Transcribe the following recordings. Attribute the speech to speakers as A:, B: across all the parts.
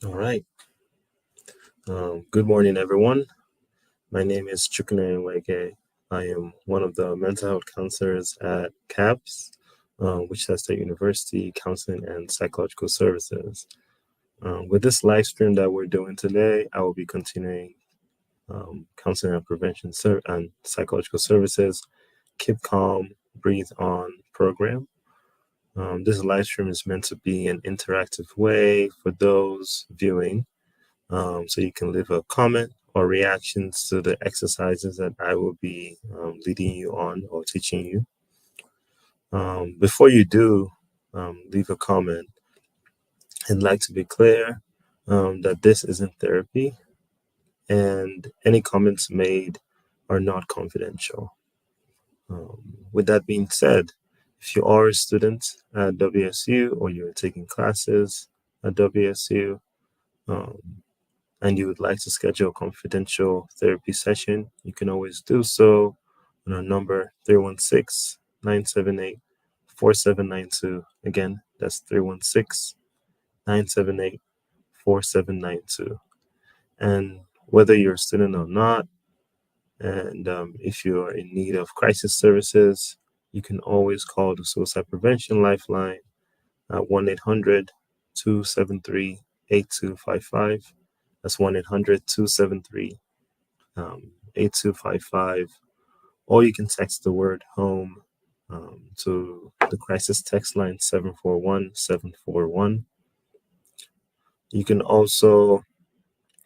A: All right. Good morning, everyone. My name is Chukwunere Nweke. I am one of the mental health counselors at CAPS, Wichita State University Counseling and Psychological Services. With this live stream that we're doing today, I will be continuing counseling and prevention and psychological services. Keep calm, breathe on program. This live stream is meant to be an interactive way for those viewing. So you can leave a comment or reactions to the exercises that I will be leading you on or teaching you. Before you do leave a comment, I'd like to be clear that this isn't therapy and any comments made are not confidential. With that being said, if you are a student at WSU or you're taking classes at WSU, and you would like to schedule a confidential therapy session, you can always do so on our number 316-978-4792. Again, that's 316-978-4792. And whether you're a student or not, and if you are in need of crisis services, you can always call the Suicide Prevention Lifeline at 1-800-273-8255. That's 1-800-273 8255, or you can text the word home to the crisis text line 741-741. You can also,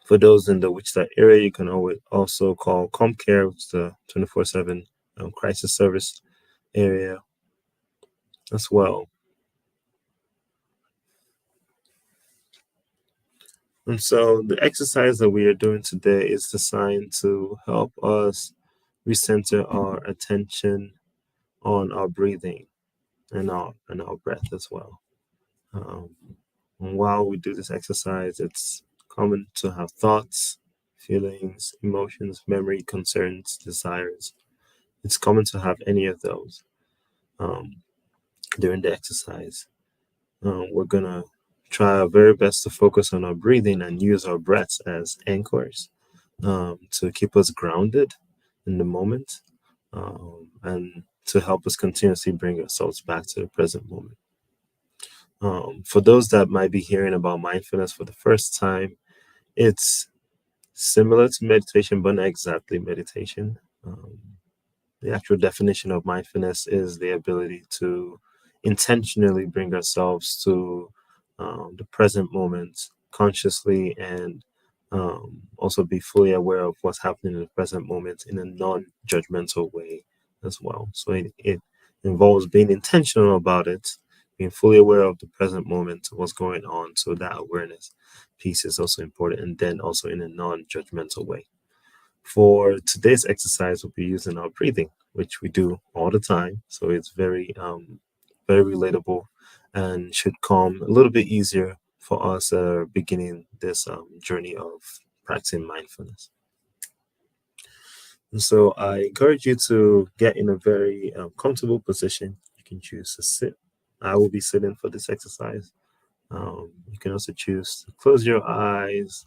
A: for those in the Wichita area, you can always also call ComCare, which is the 24/7 crisis service area as well. And so the exercise that we are doing today is designed to help us recenter our attention on our breathing and our breath as well. Um, and while we do this exercise, it's common to have thoughts, feelings, emotions, memory, concerns, desires. It's common to have any of those um, during the exercise. We're gonna try our very best to focus on our breathing and use our breaths as anchors to keep us grounded in the moment and to help us continuously bring ourselves back to the present moment. For those that might be hearing about mindfulness for the first time, it's similar to meditation, but not exactly meditation. The actual definition of mindfulness is the ability to intentionally bring ourselves to the present moment consciously and also be fully aware of what's happening in the present moment in a non judgmental way as well. So it involves being intentional about it, being fully aware of the present moment, what's going on. So that awareness piece is also important, and then also in a non judgmental way. For today's exercise, we'll be using our breathing, which we do all the time. So it's very relatable and should come a little bit easier for us beginning this journey of practicing mindfulness. And so I encourage you to get in a very comfortable position. You can choose to sit. I will be sitting for this exercise. You can also choose to close your eyes,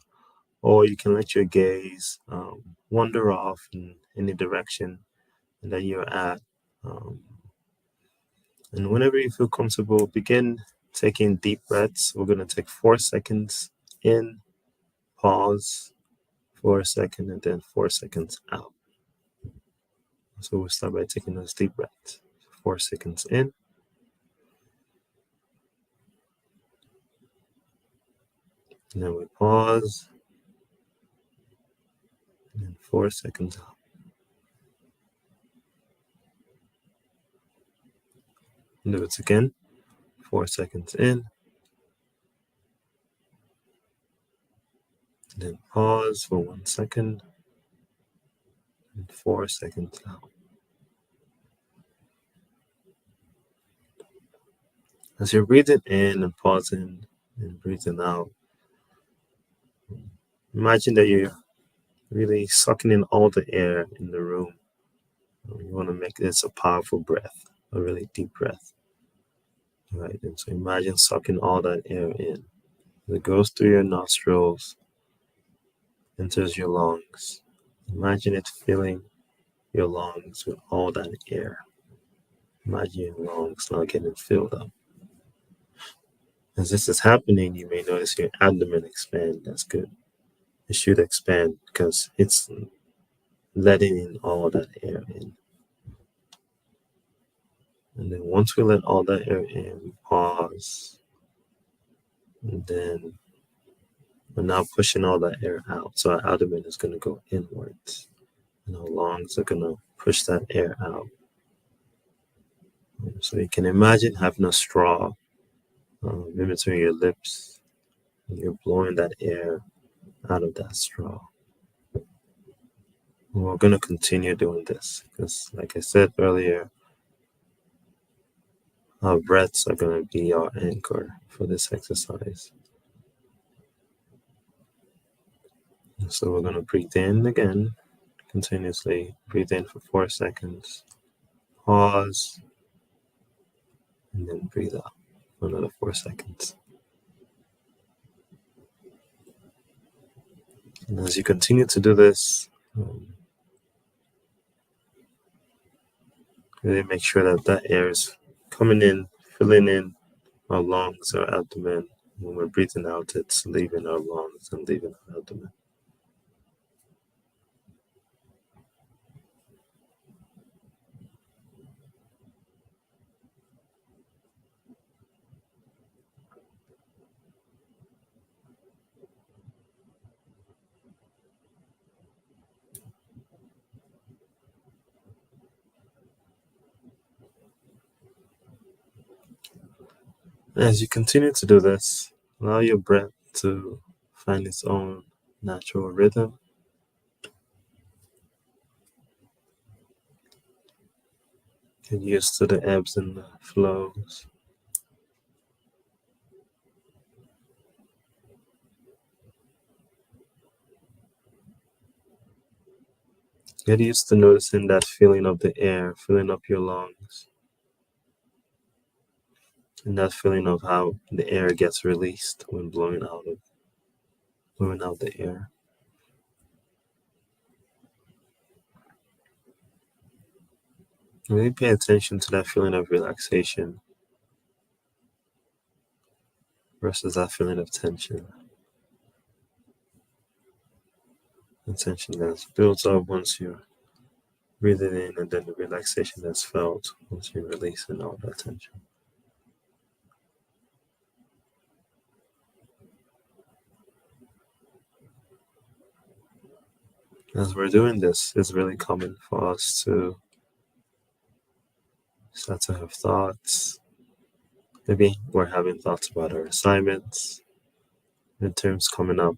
A: or you can let your gaze wander off in any direction that you're at. Um, and whenever you feel comfortable, begin taking deep breaths. We're going to take 4 seconds in, pause, 4 seconds, and then 4 seconds out. So we'll start by taking those deep breaths. 4 seconds in, and then we pause, and then 4 seconds out. And do it again. 4 seconds in, and then pause for 1 second, and 4 seconds out. As you're breathing in and pausing and breathing out, imagine that you're really sucking in all the air in the room. You want to make this a powerful breath, a really deep breath. Right? And so imagine sucking all that air in. It goes through your nostrils, enters your lungs. Imagine it filling your lungs with all that air. Imagine your lungs now getting filled up. As this is happening, you may notice your abdomen expand. That's good. It should expand because it's letting in all that air in. And then once we let all that air in, we pause. And then we're now pushing all that air out. So our abdomen is going to go inwards. And our lungs are going to push that air out. So you can imagine having a straw in between your lips. And you're blowing that air out of that straw. And we're going to continue doing this because, like I said earlier, our breaths are going to be our anchor for this exercise. And so we're going to breathe in again, continuously. Breathe in for 4 seconds. Pause. And then breathe out for another 4 seconds. And as you continue to do this, really make sure that that air is coming in, filling in our lungs, our abdomen. When we're breathing out, it's leaving our lungs and leaving our abdomen. As you continue to do this, allow your breath to find its own natural rhythm. Get used to the ebbs and the flows. Get used to noticing that feeling of the air filling up your lungs and that feeling of how the air gets released when blowing out the air. Really pay attention to that feeling of relaxation versus that feeling of tension. The tension that builds up once you're breathing in, and then the relaxation that's felt once you're releasing all that tension. As we're doing this, it's really common for us to start to have thoughts. Maybe we're having thoughts about our assignments, midterms coming up.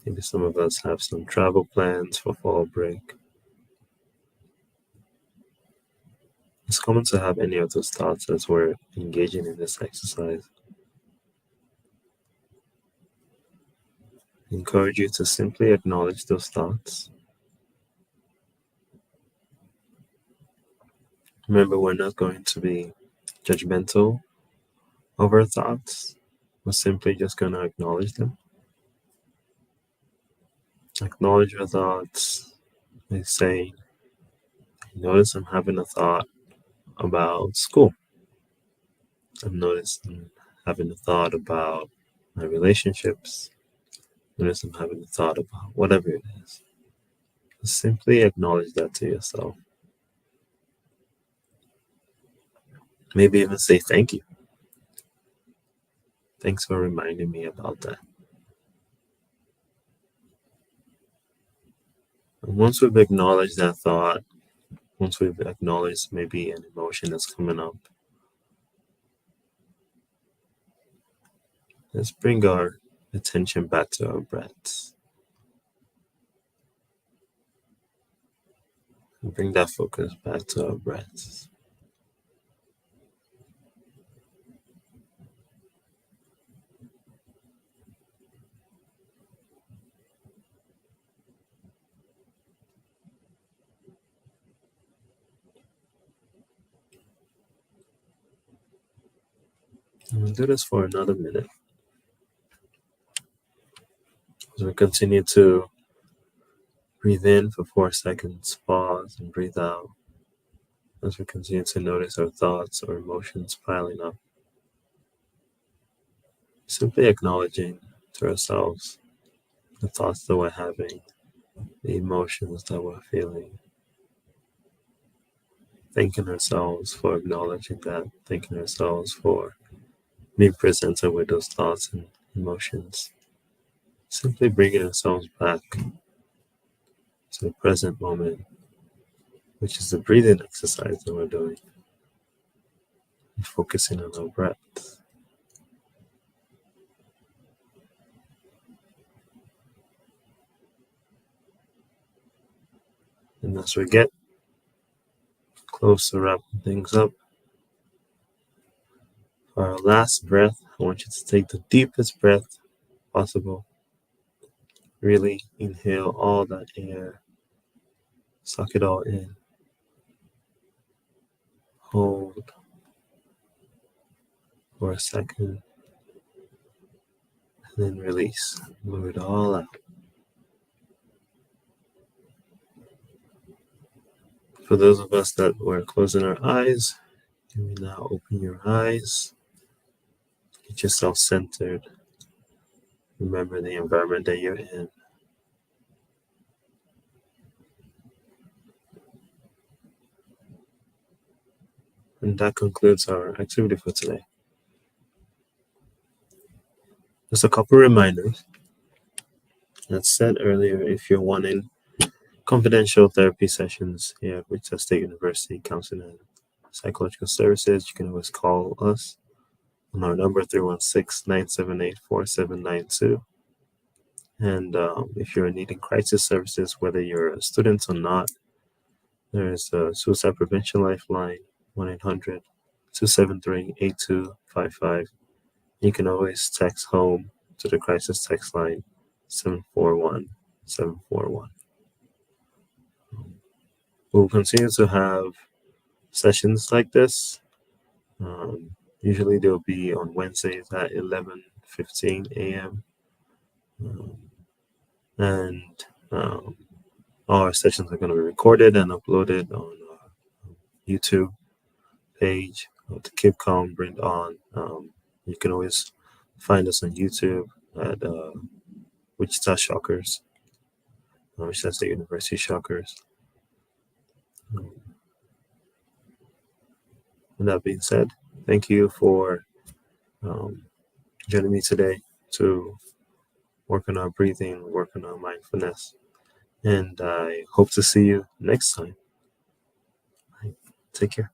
A: Maybe some of us have some travel plans for fall break. It's common to have any of those thoughts as we're engaging in this exercise. I encourage you to simply acknowledge those thoughts. Remember, we're not going to be judgmental of our thoughts. We're simply just going to acknowledge them. Acknowledge your thoughts by saying, notice I'm having a thought about school. I've noticed I'm having a thought about my relationships. Notice I'm having a thought about whatever it is. Just simply acknowledge that to yourself. Maybe even say thank you. Thanks for reminding me about that. And once we've acknowledged that thought, once we've acknowledged maybe an emotion that's coming up, let's bring our attention back to our breaths. And bring that focus back to our breaths. We'll do this for another minute as we continue to breathe in for 4 seconds, pause, and breathe out as we continue to notice our thoughts or emotions piling up. Simply acknowledging to ourselves the thoughts that we're having, the emotions that we're feeling. Thanking ourselves for acknowledging that, thanking ourselves for being presented with those thoughts and emotions. Simply bringing ourselves back to the present moment, which is the breathing exercise that we're doing, and focusing on our breath. And as we get close to wrapping things up, for our last breath, I want you to take the deepest breath possible. Really inhale all that air, suck it all in, hold for a second, and then release. Move it all out. For those of us that were closing our eyes, you may now open your eyes, get yourself centered. Remember the environment that you're in. And that concludes our activity for today. Just a couple reminders. As said earlier, if you're wanting confidential therapy sessions here at Wichita State University Counseling and Psychological Services, you can always call us on our number 316-978-4792. And if you're needing crisis services, whether you're a student or not, there's a suicide prevention lifeline, 1-800-273-8255. You can always text home to the crisis text line 741-741. We'll continue to have sessions like this. Usually they'll be on Wednesdays at 11:15 a.m. And our sessions are going to be recorded and uploaded on our YouTube page to Keep Calm, Bring On. You can always find us on YouTube at Wichita Shockers, Wichita State University Shockers. With that being said, thank you for joining me today to work on our breathing, work on our mindfulness. And I hope to see you next time. Take care.